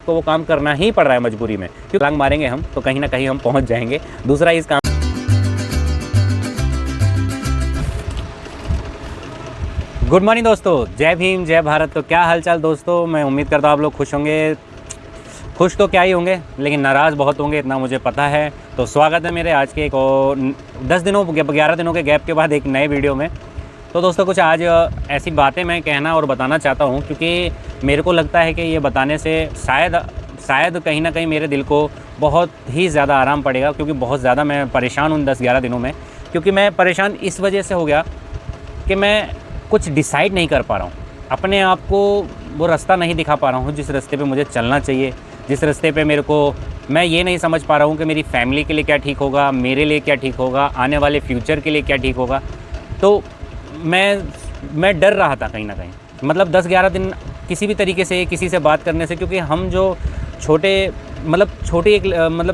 उसको वो काम करना ही पड़ रहा है मजबूरी में, क्योंकि लांग मारेंगे हम तो कहीं ना कहीं हम पहुँच जाएंगे। दूसरा इस काम गुड मॉर्निंग दोस्तों, जय भीम जय भारत। तो क्या हालचाल दोस्तों, मैं उम्मीद करता हूँ आप लोग खुश होंगे। खुश तो क्या ही होंगे, लेकिन नाराज़ बहुत होंगे, इतना मुझे पता है। तो स्वागत है मेरे आज के एक और 11 दिनों के गैप के बाद एक नए वीडियो में। तो दोस्तों कुछ आज ऐसी बातें मैं कहना और बताना चाहता हूँ, क्योंकि मेरे को लगता है कि ये बताने से शायद कहीं ना कहीं मेरे दिल को बहुत ही ज़्यादा आराम पड़ेगा, क्योंकि बहुत ज़्यादा मैं परेशान हूँ 10-11 दिनों में। क्योंकि मैं परेशान इस वजह से हो गया कि मैं कुछ डिसाइड नहीं कर पा रहा हूँ, अपने आप को वो रास्ता नहीं दिखा पा रहा हूँ जिस रास्ते पे मुझे चलना चाहिए, जिस रास्ते पे मेरे को, मैं ये नहीं समझ पा रहा हूँ कि मेरी फैमिली के लिए क्या ठीक होगा, मेरे लिए क्या ठीक होगा, आने वाले फ्यूचर के लिए क्या ठीक होगा। तो मैं डर रहा था कहीं ना कहीं, मतलब 10-11 दिन किसी भी तरीके से किसी से बात करने से, क्योंकि हम जो छोटी एक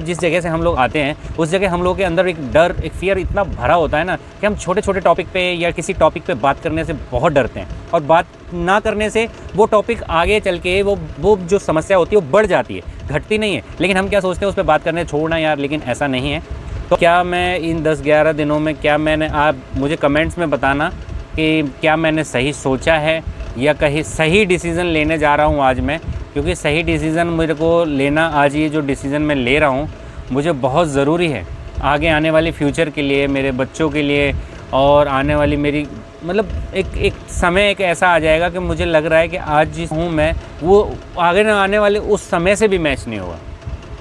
जिस जगह से हम लोग आते हैं उस जगह हम लोगों के अंदर एक डर, एक फियर इतना भरा होता है ना कि हम छोटे छोटे टॉपिक पे या किसी टॉपिक पे बात करने से बहुत डरते हैं, और बात ना करने से वो टॉपिक आगे चल के वो जो समस्या होती है वो बढ़ जाती है, घटती नहीं है। लेकिन हम क्या सोचते हैं उस पर बात करने छोड़ना यार, लेकिन ऐसा नहीं है। तो क्या मैं इन 10-11 दिनों में आप मुझे कमेंट्स में बताना कि क्या मैंने सही सोचा है या कहीं सही डिसीज़न लेने जा रहा हूँ आज मैं, क्योंकि सही डिसीज़न मेरे को लेना आज, ये जो डिसीज़न मैं ले रहा हूँ मुझे बहुत ज़रूरी है आगे आने वाले फ्यूचर के लिए, मेरे बच्चों के लिए, और आने वाली मेरी एक समय एक ऐसा आ जाएगा कि मुझे लग रहा है कि आज जिस हूँ मैं वो आगे न आने वाले उस समय से भी मैच नहीं होगा।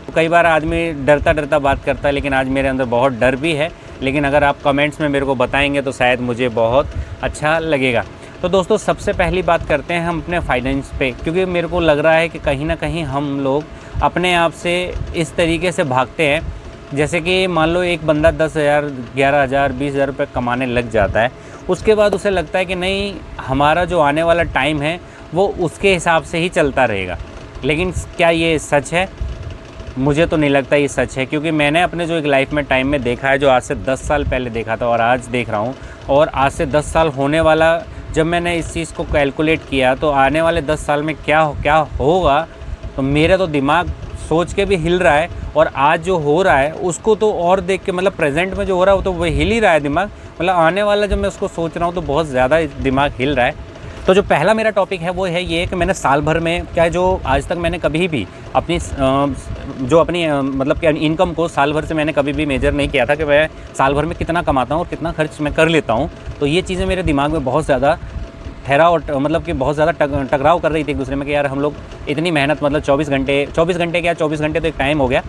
तो कई बार आदमी डरता बात करता है, लेकिन आज मेरे अंदर बहुत डर भी है। लेकिन अगर आप कमेंट्स में मेरे को बताएंगे तो शायद मुझे बहुत अच्छा लगेगा। तो दोस्तों सबसे पहली बात करते हैं हम अपने फाइनेंस पे, क्योंकि मेरे को लग रहा है कि कहीं ना कहीं हम लोग अपने आप से इस तरीके से भागते हैं, जैसे कि मान लो एक बंदा 10,000, 11,000, 20,000 रुपये कमाने लग जाता है, उसके बाद उसे लगता है कि नहीं, हमारा जो आने वाला टाइम है वो उसके हिसाब से ही चलता रहेगा। लेकिन क्या ये सच है? मुझे तो नहीं लगता ये सच है, क्योंकि मैंने अपने जो एक लाइफ में टाइम में देखा है, जो आज से 10 साल पहले देखा था और आज देख रहा हूँ, और आज से 10 साल होने वाला, जब मैंने इस चीज़ को कैलकुलेट किया तो आने वाले 10 साल में क्या होगा, तो मेरा तो दिमाग सोच के भी हिल रहा है। और आज जो हो रहा है उसको तो और देख के, प्रेजेंट में जो हो रहा है वो तो वो हिल ही रहा है दिमाग, आने वाला जब मैं उसको सोच रहा हूँ तो बहुत ज़्यादा दिमाग हिल रहा है। तो जो पहला मेरा टॉपिक है वो है ये कि मैंने साल भर में क्या, जो आज तक मैंने कभी भी अपनी इनकम को साल भर से मैंने कभी भी मेजर नहीं किया था कि मैं साल भर में कितना कमाता हूँ और कितना खर्च मैं कर लेता हूँ। तो ये चीज़ें मेरे दिमाग में बहुत ज़्यादा ठहराव, बहुत ज़्यादा टकराव कर रही थी एक दूसरे में कि यार हम लोग इतनी मेहनत, 24 घंटे क्या 24 घंटे तो एक टाइम हो गया,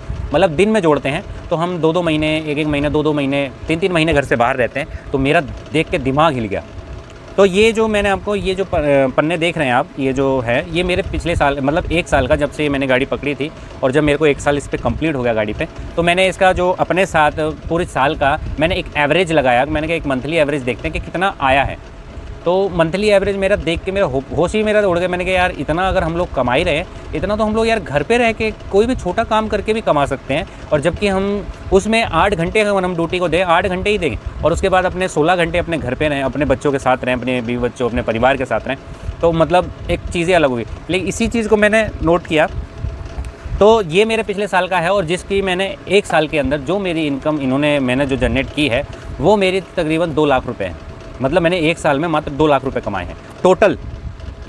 दिन में जोड़ते हैं तो हम 2-2 महीने, 1-1 महीने, 2-2 महीने, 3-3 महीने घर से बाहर रहते हैं। तो मेरा देख के दिमाग हिल गया। तो ये जो मैंने आपको ये जो पन्ने देख रहे हैं आप, ये जो है ये मेरे पिछले साल, 1 साल का, जब से मैंने गाड़ी पकड़ी थी और जब मेरे को 1 साल इस पर कंप्लीट हो गया गाड़ी पे, तो मैंने इसका जो अपने साथ पूरे साल का मैंने एक एवरेज लगाया। मैंने कहा एक मंथली एवरेज देखते हैं कि कितना आया है। तो मंथली एवरेज मेरा देख के मेरा होश ही मेरा उड़ गया। मैंने कहा यार इतना अगर हम लोग कमा ही रहे हैं, इतना तो हम लोग यार घर पे रह के कोई भी छोटा काम करके भी कमा सकते हैं। और जबकि हम उसमें 8 घंटे हम ड्यूटी को दें, 8 घंटे ही देंगे, और उसके बाद अपने 16 घंटे अपने घर पे रहें, अपने बच्चों के साथ रहें, अपने बीवी बच्चों, अपने परिवार के साथ रहें, तो एक चीज़ें अलग हुई। लेकिन इसी चीज़ को मैंने नोट किया। तो ये मेरे पिछले साल का है, और जिसकी मैंने 1 साल के अंदर जो मेरी इनकम मैंने जो जनरेट की है वो मेरी तकरीबन 2 लाख रुपये है। मैंने 1 साल में मात्र 2 लाख रुपए कमाए हैं टोटल।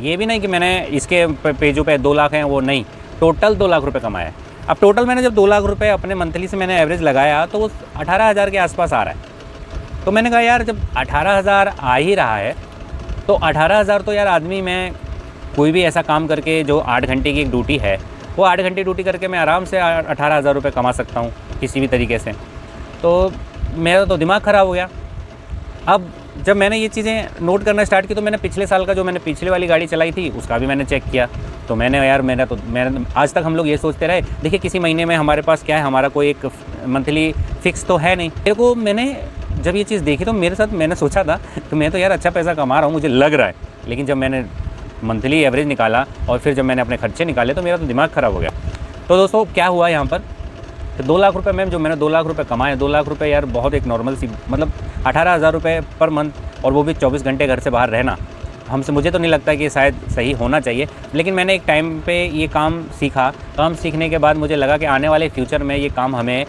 ये भी नहीं कि मैंने इसके पेजों पे 2 लाख हैं वो नहीं, टोटल 2 लाख रुपए कमाए हैं। अब टोटल मैंने जब 2 लाख रुपए अपने मंथली से मैंने एवरेज लगाया तो वो 18,000 के आसपास आ रहा है। तो मैंने कहा यार जब 18,000 आ ही रहा है तो 18,000 तो यार आदमी, मैं कोई भी ऐसा काम करके जो 8 घंटे की एक ड्यूटी है, वो 8 घंटे ड्यूटी करके मैं आराम से 18,000 रुपये कमा सकता हूँ किसी भी तरीके से। तो मेरा तो दिमाग ख़राब हो गया। अब जब मैंने ये चीज़ें नोट करना स्टार्ट की तो मैंने पिछले साल का जो मैंने पिछले वाली गाड़ी चलाई थी उसका भी मैंने चेक किया। तो मैंने आज तक हम लोग ये सोचते रहे, देखिए किसी महीने में हमारे पास क्या है, हमारा कोई एक मंथली फिक्स तो है नहीं। मेरे को, मैंने जब ये चीज़ देखी तो मेरे साथ मैंने सोचा था कि मैं तो यार अच्छा पैसा कमा रहा हूँ, मुझे लग रहा है। लेकिन जब मैंने मंथली एवरेज निकाला और फिर जब मैंने अपने खर्चे निकाले तो मेरा तो दिमाग ख़राब हो गया। तो दोस्तों क्या हुआ यहाँ पर, तो 2 लाख रुपए में जो मैंने 2 लाख रुपए कमाए, 2 लाख रुपए यार बहुत एक नॉर्मल सी, 18,000 रुपये पर मंथ, और वो भी 24 घंटे घर से बाहर रहना, हमसे, मुझे तो नहीं लगता कि शायद सही होना चाहिए, लेकिन मैंने एक टाइम पे ये काम सीखा। काम सीखने के बाद मुझे लगा कि आने वाले फ्यूचर में ये काम हमें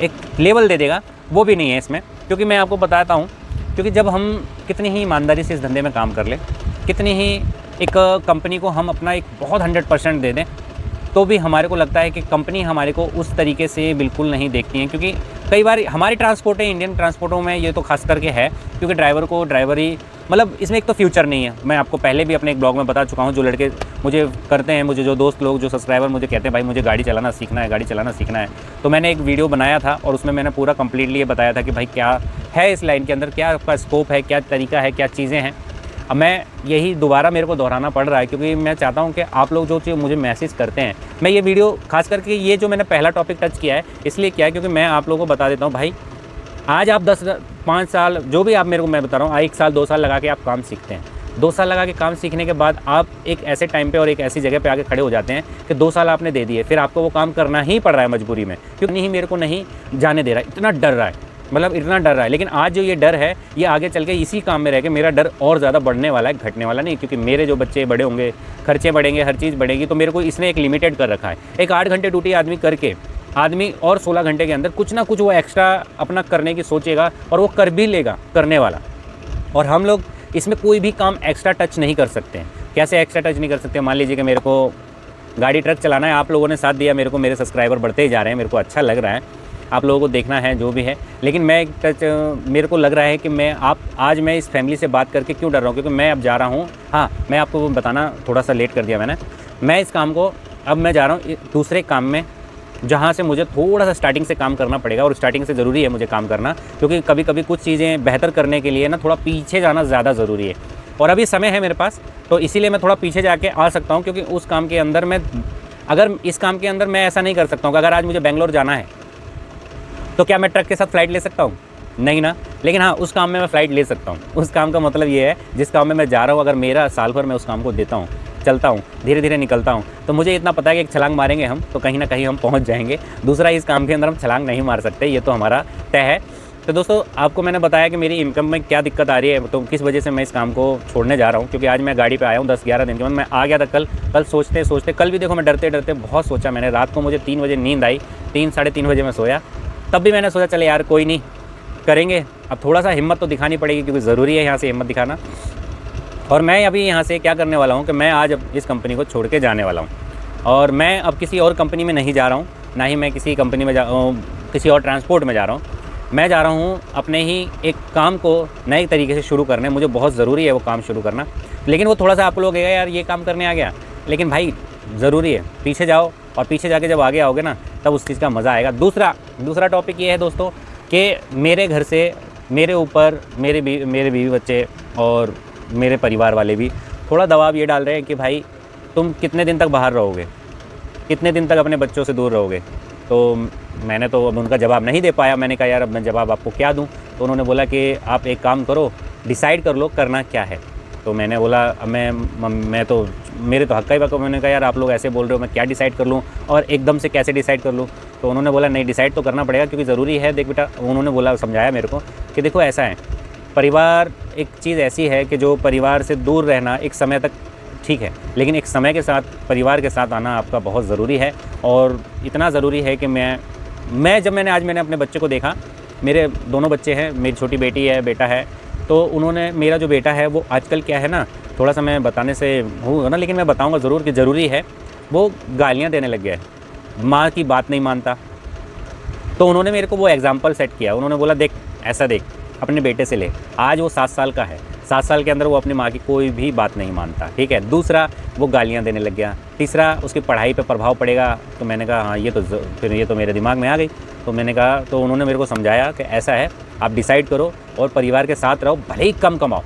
एक लेवल दे देगा, वो भी नहीं है इसमें। क्योंकि मैं आपको बताता हूँ, क्योंकि जब हम कितनी ही ईमानदारी से इस धंधे में काम कर लें, कितनी ही एक कंपनी को हम अपना एक बहुत 100% दे दें, तो भी हमारे को लगता है कि कंपनी हमारे को उस तरीके से बिल्कुल नहीं देखती है। क्योंकि कई बार हमारी ट्रांसपोर्ट है, इंडियन ट्रांसपोर्टों में ये तो खास करके है, क्योंकि ड्राइवर को ड्राइवरी मतलब इसमें एक तो फ्यूचर नहीं है। मैं आपको पहले भी अपने एक ब्लॉग में बता चुका हूँ। जो लड़के मुझे करते हैं, मुझे जो दोस्त लोग, जो सब्सक्राइबर मुझे कहते हैं भाई मुझे गाड़ी चलाना सीखना है, गाड़ी चलाना सीखना है, तो मैंने एक वीडियो बनाया था और उसमें मैंने पूरा कंप्लीटली ये बताया था कि भाई क्या है इस लाइन के अंदर, क्या आपका स्कोप है, क्या तरीका है, क्या चीज़ें हैं। अब मैं यही दोबारा मेरे को दोहराना पड़ रहा है, क्योंकि मैं चाहता हूँ कि आप लोग जो चीज़ मुझे मैसेज करते हैं, मैं ये वीडियो खास करके ये जो मैंने पहला टॉपिक टच किया है इसलिए किया है क्योंकि मैं आप लोगों को बता देता हूँ भाई, आज आप 5 साल जो भी आप मेरे को, मैं बता रहा हूँ 1 साल 2 साल लगा के आप काम सीखते हैं। 2 साल लगा के काम सीखने के बाद आप एक ऐसे टाइम पे और एक ऐसी जगह पे आके खड़े हो जाते हैं कि 2 साल आपने दे दिए, फिर आपको वो काम करना ही पड़ रहा है मजबूरी में, क्योंकि नहीं मेरे को नहीं जाने दे रहा है, इतना डर रहा है, मतलब इतना डर रहा है। लेकिन आज जो ये डर है ये आगे चल के इसी काम में रह के मेरा डर और ज़्यादा बढ़ने वाला है, घटने वाला नहीं। क्योंकि मेरे जो बच्चे बड़े होंगे, खर्चे बढ़ेंगे, हर चीज़ बढ़ेगी, तो मेरे को इसने एक लिमिटेड कर रखा है। एक 8 घंटे ड्यूटी आदमी करके आदमी और 16 घंटे के अंदर कुछ ना कुछ वो एक्स्ट्रा अपना करने की सोचेगा और वो कर भी लेगा करने वाला। और हम लोग इसमें कोई भी काम एक्स्ट्रा टच नहीं कर सकते हैं। कैसे एक्स्ट्रा टच नहीं कर सकते? मान लीजिए कि मेरे को गाड़ी ट्रक चलाना है, आप लोगों ने साथ दिया मेरे को, मेरे सब्सक्राइबर बढ़ते ही जा रहे हैं, मेरे को अच्छा लग रहा है, आप लोगों को देखना है जो भी है। लेकिन मैं एक टच मेरे को लग रहा है कि आज मैं इस फैमिली से बात करके क्यों डर रहा हूँ, क्योंकि मैं अब जा रहा हूँ। हाँ, मैं आपको बताना थोड़ा सा लेट कर दिया मैंने। मैं इस काम को अब मैं जा रहा हूँ दूसरे काम में, जहाँ से मुझे थोड़ा सा स्टार्टिंग से काम करना पड़ेगा। और स्टार्टिंग से ज़रूरी है मुझे काम करना, क्योंकि कभी कभी कुछ चीज़ें बेहतर करने के लिए ना थोड़ा पीछे जाना ज़्यादा ज़रूरी है। और अभी समय है मेरे पास, तो इसीलिए मैं थोड़ा पीछे जाके आ सकता हूँ। क्योंकि उस काम के अंदर इस काम के अंदर मैं ऐसा नहीं कर सकता हूँ कि अगर आज मुझे बेंगलोर जाना है तो क्या मैं ट्रक के साथ फ़्लाइट ले सकता हूँ? नहीं ना। लेकिन हाँ, उस काम में मैं फ़्लाइट ले सकता हूँ। उस काम का मतलब ये है जिस काम में मैं जा रहा हूँ, अगर मेरा साल भर मैं उस काम को देता हूँ, चलता हूँ, धीरे धीरे निकलता हूँ, तो मुझे इतना पता है कि एक छलांग मारेंगे हम तो कहीं ना कहीं हम पहुँच जाएंगे। दूसरा, इस काम के अंदर हम छलांग नहीं मार सकते, ये तो हमारा तय है। तो दोस्तों, आपको मैंने बताया कि मेरी इनकम में क्या दिक्कत आ रही है, तो किस वजह से मैं इस काम को छोड़ने जा रहा हूँ। क्योंकि आज मैं गाड़ी पे आया हूँ 10-11 दिन के बाद। मैं आ गया था कल सोचते कल भी देखो मैं डरते डरते बहुत सोचा मैंने। रात को मुझे 3 बजे नींद आई, 3-3:30 बजे मैं सोया। तब भी मैंने सोचा चले यार कोई नहीं, करेंगे। अब थोड़ा सा हिम्मत तो दिखानी पड़ेगी, क्योंकि ज़रूरी है यहाँ से हिम्मत दिखाना। और मैं अभी यहाँ से क्या करने वाला हूँ कि मैं आज अब इस कंपनी को छोड़ के जाने वाला हूँ। और मैं अब किसी और कंपनी में नहीं जा रहा हूँ, ना ही मैं किसी कंपनी में किसी और ट्रांसपोर्ट में जा रहा हूँ। मैं जा रहा हूँ अपने ही एक काम को नए तरीके से शुरू करने। मुझे बहुत ज़रूरी है वो काम शुरू करना। लेकिन वो थोड़ा सा आप लोग यार ये काम करने आ गया, लेकिन भाई ज़रूरी है, पीछे जाओ और पीछे जाके जब आगे आओगे ना तब उस चीज़ का मज़ा आएगा। दूसरा टॉपिक ये है दोस्तों कि मेरे घर से मेरे ऊपर मेरे बीवी बच्चे और मेरे परिवार वाले भी थोड़ा दबाव ये डाल रहे हैं कि भाई तुम कितने दिन तक बाहर रहोगे, कितने दिन तक अपने बच्चों से दूर रहोगे। तो मैंने तो अब उनका जवाब नहीं दे पाया। मैंने कहा यार अब मैं जवाब आपको क्या दूं। तो उन्होंने बोला कि आप एक काम करो, डिसाइड कर लो करना क्या है। तो मैंने बोला मैं तो मेरे तो हक़ का ही बात। मैंने कहा यार आप लोग ऐसे बोल रहे हो, मैं क्या डिसाइड कर लूँ और एकदम से कैसे डिसाइड कर लूँ। तो उन्होंने बोला नहीं, डिसाइड तो करना पड़ेगा क्योंकि ज़रूरी है। देख बेटा, उन्होंने बोला, समझाया मेरे को कि देखो ऐसा है, परिवार एक चीज़ ऐसी है कि जो परिवार से दूर रहना एक समय तक ठीक है, लेकिन एक समय के साथ परिवार के साथ आना आपका बहुत ज़रूरी है। और इतना ज़रूरी है कि मैंने अपने बच्चे को देखा। मेरे दोनों बच्चे हैं, मेरी छोटी बेटी है, बेटा है। तो उन्होंने, मेरा जो बेटा है वो आजकल क्या है ना, थोड़ा सा मैं बताने से हूँ ना, लेकिन मैं बताऊँगा ज़रूर कि ज़रूरी है। वो गालियाँ देने लग गया है, माँ की बात नहीं मानता। तो उन्होंने मेरे को वो एग्ज़ाम्पल सेट किया। उन्होंने बोला देख, ऐसा देख, अपने बेटे से ले। आज वो 7 साल का है, 7 साल के अंदर वो अपनी माँ की कोई भी बात नहीं मानता, ठीक है। दूसरा, वो गालियाँ देने लग गया। तीसरा, उसकी पढ़ाई पे प्रभाव पड़ेगा। तो मैंने कहा हाँ, ये तो मेरे दिमाग में आ गई। तो मैंने कहा, तो उन्होंने मेरे को समझाया कि ऐसा है, आप डिसाइड करो और परिवार के साथ रहो, भले ही कम कमाओ।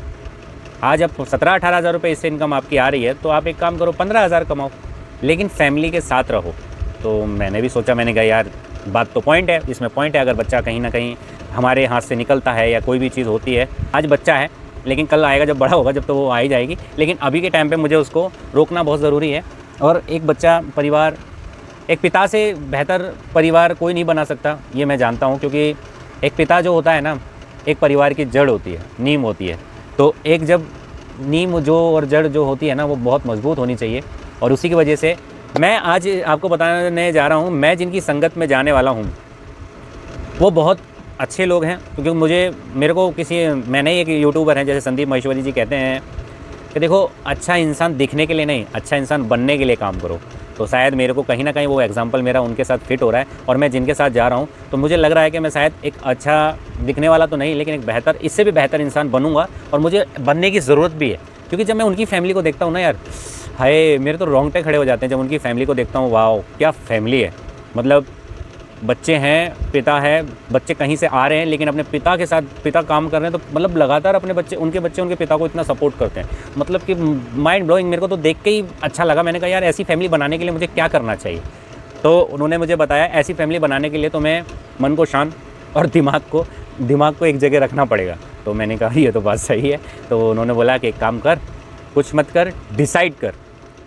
आज अब 17-18 हज़ार रुपये इससे इनकम आपकी आ रही है, तो आप एक काम करो 15 हज़ार कमाओ, लेकिन फैमिली के साथ रहो। तो मैंने भी सोचा, मैंने कहा यार बात तो पॉइंट है, इसमें पॉइंट है। अगर बच्चा कहीं ना कहीं हमारे हाथ से निकलता है या कोई भी चीज़ होती है, आज बच्चा है लेकिन कल आएगा, जब बड़ा होगा जब तो वो आ ही जाएगी। लेकिन अभी के टाइम पे मुझे उसको रोकना बहुत ज़रूरी है। और एक बच्चा, परिवार, एक पिता से बेहतर परिवार कोई नहीं बना सकता, ये मैं जानता हूँ। क्योंकि एक पिता जो होता है ना, एक परिवार की जड़ होती है, नींव होती है। तो एक जब नींव जो और जड़ जो होती है ना वो बहुत मजबूत होनी चाहिए। और उसी की वजह से मैं आज आपको बताने जा रहा हूँ, मैं जिनकी संगत में जाने वाला हूँ वो बहुत अच्छे लोग हैं। क्योंकि मेरे को मैंने एक यूट्यूबर हैं जैसे संदीप महेश्वरी जी कहते हैं कि देखो अच्छा इंसान दिखने के लिए नहीं, अच्छा इंसान बनने के लिए काम करो। तो शायद मेरे को कहीं ना कहीं वो एग्जांपल मेरा उनके साथ फिट हो रहा है। और मैं जिनके साथ जा रहा हूँ तो मुझे लग रहा है कि मैं शायद एक अच्छा दिखने वाला तो नहीं, लेकिन एक बेहतर, इससे भी बेहतर इंसान बनूंगा। और मुझे बनने की ज़रूरत भी है, क्योंकि जब मैं उनकी फैमिली को देखता हूँ ना यार, हाय मेरे तो रोंगटे खड़े हो जाते हैं जब उनकी फैमिली को देखता हूँ। वाह क्या फैमिली है, मतलब बच्चे हैं, पिता है, बच्चे कहीं से आ रहे हैं लेकिन अपने पिता के साथ, पिता काम कर रहे हैं तो मतलब लगातार अपने बच्चे उनके पिता को इतना सपोर्ट करते हैं। मतलब कि माइंड ब्लोइंग, मेरे को तो देख के ही अच्छा लगा। मैंने कहा यार ऐसी फैमिली बनाने के लिए मुझे क्या करना चाहिए। तो उन्होंने मुझे बताया ऐसी फैमिली बनाने के लिए तो मैं मन को शांत और दिमाग को एक जगह रखना पड़ेगा। तो मैंने कहा ये तो बात सही है। तो उन्होंने बोला कि एक काम कर, कुछ मत कर, डिसाइड कर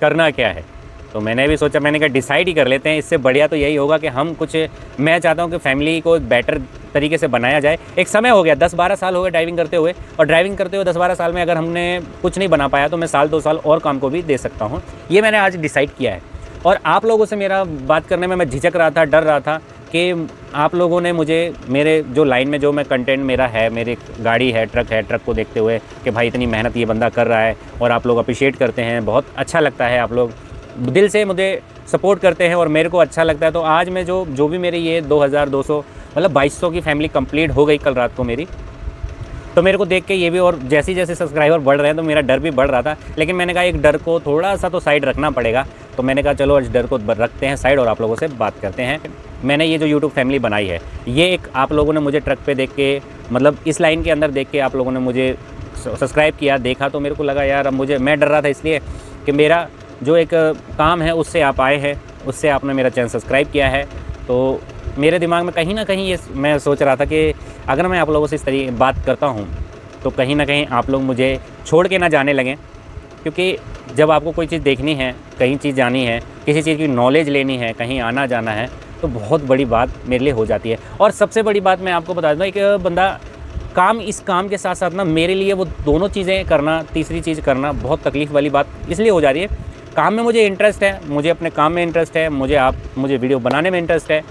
करना क्या है। तो मैंने भी सोचा, मैंने कहा डिसाइड ही कर लेते हैं, इससे बढ़िया तो यही होगा कि हम कुछ, मैं चाहता हूँ कि फैमिली को बेटर तरीके से बनाया जाए। एक समय हो गया, 10-12 साल हो गए ड्राइविंग करते हुए, और ड्राइविंग करते हुए 10-12 साल में अगर हमने कुछ नहीं बना पाया तो मैं साल 2 साल और काम को भी दे सकता हूँ। ये मैंने आज डिसाइड किया है। और आप लोगों से मेरा बात करने में मैं झिझक रहा था, डर रहा था कि आप लोगों ने मुझे मेरे जो लाइन में जो मैं कंटेंट मेरा है, मेरी गाड़ी है, ट्रक को देखते हुए कि भाई इतनी मेहनत ये बंदा कर रहा है और आप लोग अप्रिशिएट करते हैं, बहुत अच्छा लगता है, आप लोग दिल से मुझे सपोर्ट करते हैं और मेरे को अच्छा लगता है। तो आज मैं जो भी मेरी ये 2200 मतलब 2200 की फैमिली कंप्लीट हो गई कल रात को मेरी। तो मेरे को देख के ये भी, और जैसे जैसे सब्सक्राइबर बढ़ रहे हैं तो मेरा डर भी बढ़ रहा था। लेकिन मैंने कहा एक डर को थोड़ा सा तो साइड रखना पड़ेगा। तो मैंने कहा चलो इस डर को रखते हैं साइड और आप लोगों से बात करते हैं। मैंने ये जो यूट्यूब फैमिली बनाई है, ये एक आप लोगों ने मुझे ट्रक पे देख के, मतलब इस लाइन के अंदर देख के आप लोगों ने मुझे सब्सक्राइब किया, देखा। तो मेरे को लगा यार अब मैं डर रहा था इसलिए कि मेरा जो एक काम है उससे आप आए हैं, उससे आपने मेरा चैनल सब्सक्राइब किया है। तो मेरे दिमाग में कहीं ना कहीं ये मैं सोच रहा था कि अगर मैं आप लोगों से इस तरीके बात करता हूँ तो कहीं ना कहीं आप लोग मुझे छोड़ के ना जाने लगें। क्योंकि जब आपको कोई चीज़ देखनी है, कहीं चीज़ जानी है, किसी चीज़ की नॉलेज लेनी है, कहीं आना जाना है, तो बहुत बड़ी बात मेरे लिए हो जाती है। और सबसे बड़ी बात मैं आपको बता दूँ, एक बंदा इस काम के साथ साथ ना मेरे लिए वो दोनों चीज़ें करना, तीसरी चीज़ करना बहुत तकलीफ़ वाली बात इसलिए हो जा रही है। काम में मुझे इंटरेस्ट है, मुझे अपने काम में इंटरेस्ट है, मुझे वीडियो बनाने में इंटरेस्ट है,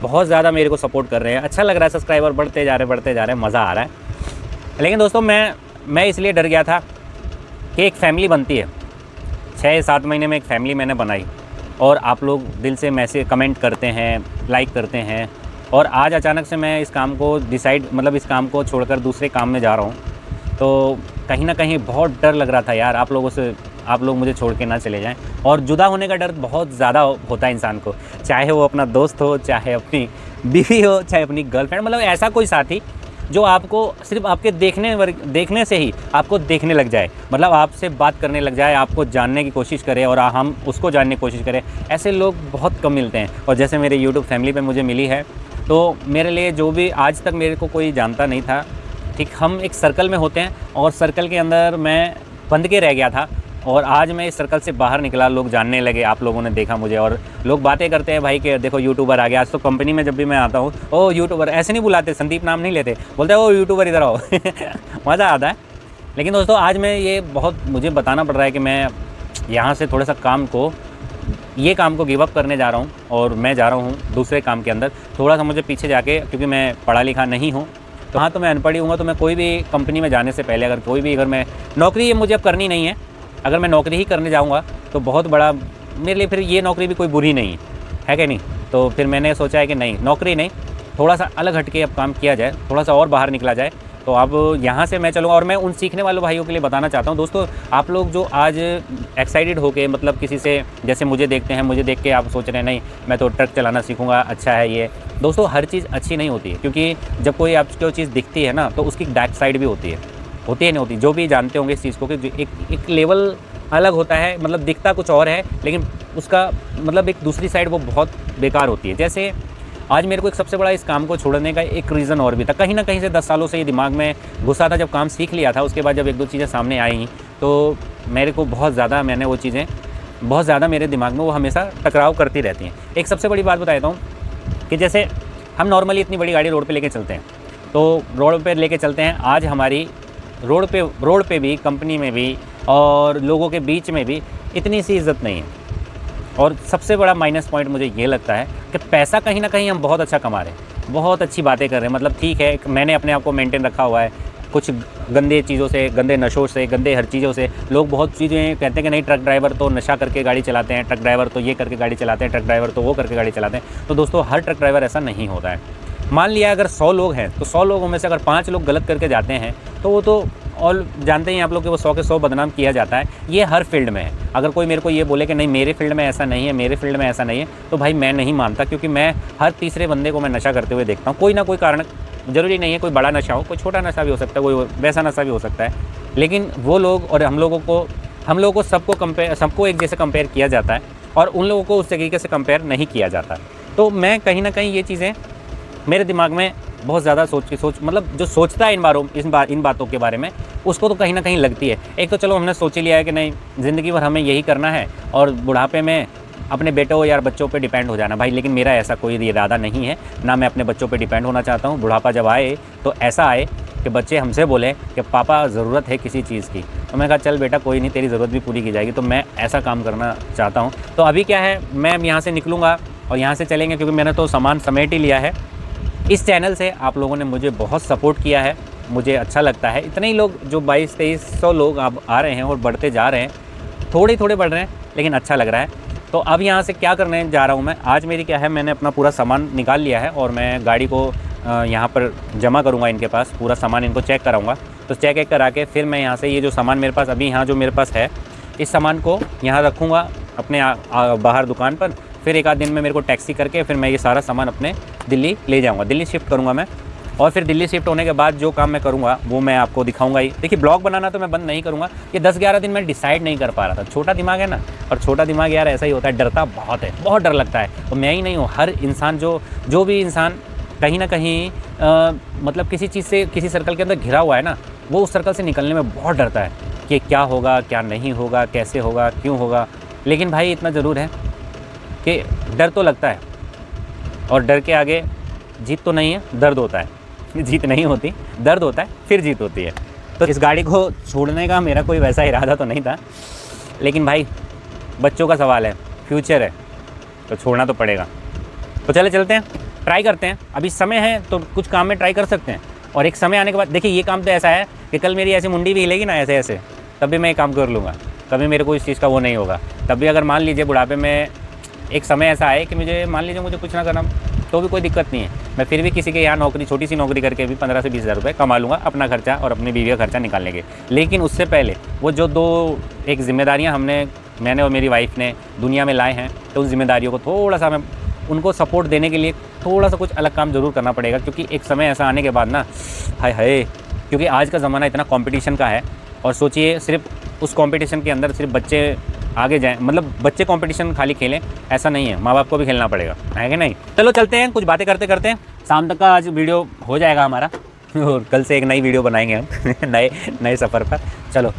बहुत ज़्यादा मेरे को सपोर्ट कर रहे हैं, अच्छा लग रहा है, सब्सक्राइबर बढ़ते जा रहे हैं, मज़ा आ रहा है। लेकिन दोस्तों मैं इसलिए डर गया था कि एक फ़ैमिली बनती है, 6-7 महीने में एक फ़ैमिली मैंने बनाई और आप लोग दिल से मैसेज कमेंट करते हैं, लाइक करते हैं। और आज अचानक से मैं इस काम को इस काम को छोड़कर दूसरे काम में जा रहा हूँ। तो कहीं ना कहीं बहुत डर लग रहा था यार, आप लोग मुझे छोड़ के ना चले जाएं। और जुदा होने का डर बहुत ज़्यादा होता है इंसान को, चाहे वो अपना दोस्त हो, चाहे अपनी बीवी हो, चाहे अपनी गर्लफ्रेंड, मतलब ऐसा कोई साथी जो आपको सिर्फ आपके देखने से ही आपको देखने लग जाए, मतलब आपसे बात करने लग जाए, आपको जानने की कोशिश करे और हम उसको जानने की कोशिश करें। ऐसे लोग बहुत कम मिलते हैं। और जैसे मेरे यूट्यूब फैमिली पे मुझे मिली है, तो मेरे लिए जो भी आज तक मेरे को कोई जानता नहीं था, ठीक, हम एक सर्कल में होते हैं और सर्कल के अंदर मैं बंद के रह गया था और आज मैं इस सर्कल से बाहर निकला, लोग जानने लगे, आप लोगों ने देखा मुझे और लोग बातें करते हैं भाई कि देखो यूट्यूबर आ गया। आज तो कंपनी में जब भी मैं आता हूँ, ओ यूट्यूबर, ऐसे नहीं बुलाते, संदीप नाम नहीं लेते, बोलते हैं ओ यूट्यूबर इधर आओ। मज़ा आता है। लेकिन दोस्तों आज मुझे बताना पड़ रहा है कि मैं यहाँ से थोड़ा सा काम को गिव अप करने जा रहा हूँ और मैं जा रहा हूँ दूसरे काम के अंदर। थोड़ा सा मुझे पीछे जाके, क्योंकि मैं पढ़ा लिखा नहीं हूँ, तो हाँ, तो मैं अनपढ़ ही हूँ। तो मैं कोई भी कंपनी में जाने से पहले अगर मैं नौकरी ये मुझे अब करनी नहीं है, अगर मैं नौकरी ही करने जाऊंगा तो बहुत बड़ा मेरे लिए, फिर ये नौकरी भी कोई बुरी नहीं है कि नहीं। तो फिर मैंने सोचा है कि नहीं, नौकरी नहीं, थोड़ा सा अलग हटके अब काम किया जाए, थोड़ा सा और बाहर निकला जाए। तो अब यहाँ से मैं चलूँगा और मैं उन सीखने वाले भाइयों के लिए बताना चाहता हूँ। दोस्तों आप लोग जो आज एक्साइटेड होके, मतलब किसी से जैसे मुझे देखते हैं, मुझे देख के आप सोच रहे हैं नहीं मैं तो ट्रक चलाना सीखूँगा, अच्छा है ये। दोस्तों हर चीज़ अच्छी नहीं होती है, क्योंकि जब कोई आपको चीज़ दिखती है ना तो उसकी डार्क साइड भी होती है नहीं होती। जो भी जानते होंगे इस चीज़ को कि एक लेवल अलग होता है, मतलब दिखता कुछ और है लेकिन उसका मतलब एक दूसरी साइड वो बहुत बेकार होती है। जैसे आज मेरे को एक सबसे बड़ा इस काम को छोड़ने का एक रीज़न और भी था, कहीं ना कहीं से 10 सालों से ये दिमाग में घुसा था। जब काम सीख लिया था उसके बाद जब 1-2 चीज़ें सामने आई तो मेरे को बहुत ज़्यादा मेरे दिमाग में वो हमेशा टकराव करती रहती हैं। एक सबसे बड़ी बात बताता हूँ कि जैसे हम नॉर्मली इतनी बड़ी गाड़ी रोड पे लेके चलते हैं, तो रोड पे लेके चलते हैं। आज हमारी रोड पे भी, कंपनी में भी, और लोगों के बीच में भी इतनी सी इज़्ज़त नहीं है। और सबसे बड़ा माइनस पॉइंट मुझे ये लगता है कि पैसा कहीं ना कहीं हम बहुत अच्छा कमा रहे हैं, बहुत अच्छी बातें कर रहे हैं, मतलब ठीक है मैंने अपने आप को मेंटेन रखा हुआ है, कुछ गंदे चीज़ों से, गंदे नशों से, गंदे हर चीज़ों से। लोग बहुत चीज़ें कहते हैं कि नहीं ट्रक ड्राइवर तो नशा करके गाड़ी चलाते हैं, ट्रक ड्राइवर तो ये करके गाड़ी चलाते हैं, ट्रक ड्राइवर तो वो करके गाड़ी चलाते हैं। तो दोस्तों हर ट्रक ड्राइवर ऐसा नहीं होता है। मान लिया अगर 100 लोग हैं तो 100 लोगों में से अगर 5 लोग गलत करके जाते हैं तो वो तो, और जानते हैं आप लोग कि वो 100 के 100 बदनाम किया जाता है। ये हर फील्ड में है। अगर कोई मेरे को ये बोले कि नहीं मेरे फील्ड में ऐसा नहीं है, मेरे फील्ड में ऐसा नहीं है, तो भाई मैं नहीं मानता, क्योंकि मैं हर तीसरे बंदे को मैं नशा करते हुए देखता हूँ। कोई ना कोई कारण, ज़रूरी नहीं है कोई बड़ा नशा हो, कोई छोटा नशा भी हो सकता है, कोई वैसा नशा भी हो सकता है। लेकिन वो लोग और हम लोगों को सबको एक जैसे कंपेयर किया जाता है और उन लोगों को उस तरीके से कंपेयर नहीं किया जाता। तो मैं कहीं ना कहीं ये चीज़ें मेरे दिमाग में बहुत ज़्यादा मतलब जो सोचता है इन बातों के बारे में, उसको तो कहीं ना कहीं लगती है। एक तो चलो हमने सोच ही लिया है कि नहीं ज़िंदगी भर हमें यही करना है और बुढ़ापे में अपने बेटों या बच्चों पे डिपेंड हो जाना। भाई लेकिन मेरा ऐसा कोई इरादा नहीं है, ना मैं अपने बच्चों पे डिपेंड होना चाहता हूँ। बुढ़ापा जब आए तो ऐसा आए कि बच्चे हमसे बोलें कि पापा ज़रूरत है किसी चीज़ की, तो मैं कहा चल बेटा कोई नहीं, तेरी ज़रूरत भी पूरी की जाएगी। तो मैं ऐसा काम करना चाहता हूँ। तो अभी क्या है, मैं यहाँ से निकलूँगा और यहाँ से चलेंगे, क्योंकि मैंने तो सामान समेट ही लिया है। इस चैनल से आप लोगों ने मुझे बहुत सपोर्ट किया है, मुझे अच्छा लगता है। इतने ही लोग जो 2200-2300 लोग अब आ रहे हैं और बढ़ते जा रहे हैं, थोड़े थोड़े बढ़ रहे हैं, लेकिन अच्छा लग रहा है। तो अब यहाँ से क्या करने जा रहा हूँ मैं, आज मेरी क्या है, मैंने अपना पूरा सामान निकाल लिया है और मैं गाड़ी को यहाँ पर जमा करूँगा इनके पास, पूरा सामान इनको चेक कराऊँगा। तो चेक करा के फिर मैं यहाँ से ये जो सामान मेरे पास अभी यहाँ जो मेरे पास है, इस सामान को यहाँ रखूँगा अपने बाहर दुकान पर। फिर एक आध दिन में मेरे को टैक्सी करके फिर मैं ये सारा सामान अपने दिल्ली ले जाऊँगा, दिल्ली शिफ्ट करूँगा मैं। और फिर दिल्ली शिफ्ट होने के बाद जो काम मैं करूँगा वो मैं आपको दिखाऊंगा ही। देखिए ब्लॉग बनाना तो मैं बंद नहीं करूँगा, ये 10-11 दिन मैं डिसाइड नहीं कर पा रहा था। छोटा दिमाग है ना, और छोटा दिमाग यार ऐसा ही होता है, डरता बहुत है, बहुत डर लगता है। और मैं ही नहीं हूँ, हर इंसान जो भी इंसान कहीं ना कहीं मतलब किसी चीज़ से, किसी सर्कल के अंदर घिरा हुआ है ना, वो उस सर्कल से निकलने में बहुत डरता है कि क्या होगा, क्या नहीं होगा, कैसे होगा, क्यों होगा। लेकिन भाई इतना ज़रूर है कि डर तो लगता है, और डर के आगे जीत तो नहीं है, दर्द होता है। जीत नहीं होती, दर्द होता है, फिर जीत होती है। तो इस गाड़ी को छोड़ने का मेरा कोई वैसा इरादा तो नहीं था, लेकिन भाई बच्चों का सवाल है, फ्यूचर है, तो छोड़ना तो पड़ेगा। तो चले चलते हैं, ट्राई करते हैं। अभी समय है तो कुछ काम में ट्राई कर सकते हैं, और एक समय आने के बाद देखिए ये काम तो ऐसा है कि कल मेरी ऐसी मुंडी भी हिलेगी ना ऐसे ऐसे, तब भी मैं ये काम कर लूँगा। कभी मेरे को इस चीज़ का वो नहीं होगा। तब भी अगर मान लीजिए बुढ़ापे में एक समय ऐसा आए कि मुझे कुछ ना करना, तो भी कोई दिक्कत नहीं है, मैं फिर भी किसी के यहाँ नौकरी, छोटी सी नौकरी करके भी 15 से 20 हज़ार रुपये कमा लूँगा अपना खर्चा और अपनी बीवी का खर्चा निकालने के। लेकिन उससे पहले वो जो एक जिम्मेदारियाँ मैंने और मेरी वाइफ ने दुनिया में लाए हैं, तो उन जिम्मेदारियों को थोड़ा सा मैं उनको सपोर्ट देने के लिए थोड़ा सा कुछ अलग काम ज़रूर करना पड़ेगा। क्योंकि एक समय ऐसा आने के बाद ना, हाय क्योंकि आज का ज़माना इतना कंपटीशन का है, और सोचिए सिर्फ उस कंपटीशन के अंदर सिर्फ बच्चे आगे जाएं, मतलब बच्चे कंपटीशन खाली खेलें ऐसा नहीं है, माँ बाप को भी खेलना पड़ेगा, है कि नहीं। चलो चलते हैं, कुछ बातें करते करते शाम तक का आज वीडियो हो जाएगा हमारा, और कल से एक नई वीडियो बनाएंगे हम नए सफ़र पर। चलो